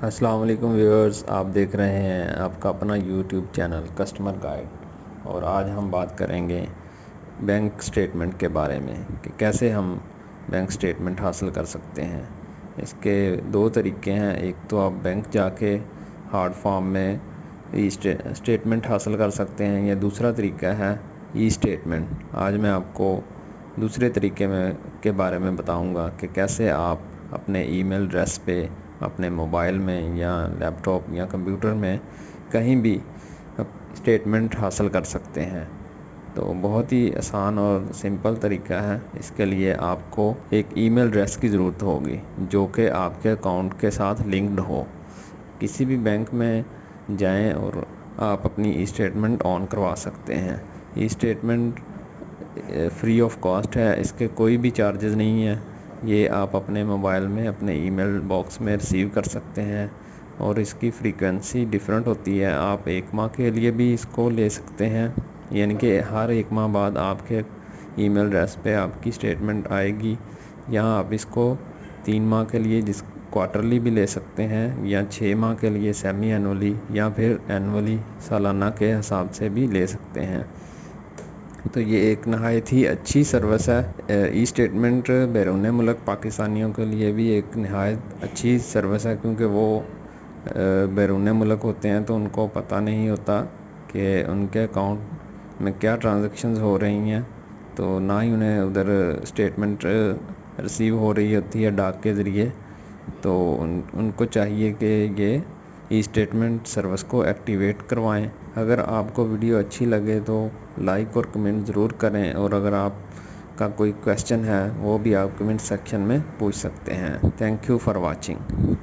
السلام علیکم ویورز، آپ دیکھ رہے ہیں آپ کا اپنا یوٹیوب چینل کسٹمر گائیڈ، اور آج ہم بات کریں گے بینک سٹیٹمنٹ کے بارے میں کہ کیسے ہم بینک سٹیٹمنٹ حاصل کر سکتے ہیں۔ اس کے دو طریقے ہیں، ایک تو آپ بینک جا کے ہارڈ فارم میں سٹیٹمنٹ حاصل کر سکتے ہیں، یا دوسرا طریقہ ہے ای سٹیٹمنٹ۔ آج میں آپ کو دوسرے طریقے کے بارے میں بتاؤں گا کہ کیسے آپ اپنے ای میل ایڈریس پہ اپنے موبائل میں یا لیپ ٹاپ یا کمپیوٹر میں کہیں بھی سٹیٹمنٹ حاصل کر سکتے ہیں۔ تو بہت ہی آسان اور سمپل طریقہ ہے۔ اس کے لیے آپ کو ایک ای میل ایڈریس کی ضرورت ہوگی جو کہ آپ کے اکاؤنٹ کے ساتھ لنکڈ ہو۔ کسی بھی بینک میں جائیں اور آپ اپنی ای سٹیٹمنٹ آن کروا سکتے ہیں۔ ای سٹیٹمنٹ فری آف کاسٹ ہے، اس کے کوئی بھی چارجز نہیں ہیں۔ یہ آپ اپنے موبائل میں اپنے ای میل باکس میں ریسیو کر سکتے ہیں، اور اس کی فریکوینسی ڈیفرنٹ ہوتی ہے۔ آپ 1 ماہ کے لیے بھی اس کو لے سکتے ہیں، یعنی کہ ہر 1 ماہ بعد آپ کے ای میل ایڈریس پہ آپ کی سٹیٹمنٹ آئے گی، یا آپ اس کو 3 ماہ کے لیے کوارٹرلی بھی لے سکتے ہیں، یا 6 ماہ کے لیے سیمی اینولی، یا پھر اینولی سالانہ کے حساب سے بھی لے سکتے ہیں۔ تو یہ ایک نہایت ہی اچھی سروس ہے۔ ای سٹیٹمنٹ بیرون ملک پاکستانیوں کے لیے بھی ایک نہایت اچھی سروس ہے، کیونکہ وہ بیرون ملک ہوتے ہیں تو ان کو پتہ نہیں ہوتا کہ ان کے اکاؤنٹ میں کیا ٹرانزیکشنز ہو رہی ہیں، تو نہ ہی انہیں ادھر سٹیٹمنٹ ریسیو ہو رہی ہوتی ہے ڈاک کے ذریعے۔ تو ان کو چاہیے کہ یہ ای سٹیٹمنٹ سروس کو ایکٹیویٹ کروائیں۔ اگر آپ کو ویڈیو اچھی لگے تو لائک اور کمنٹ ضرور کریں، اور اگر آپ کا کوئی کویسچن ہے وہ بھی آپ کمنٹ سیکشن میں پوچھ سکتے ہیں۔ Thank you for watching.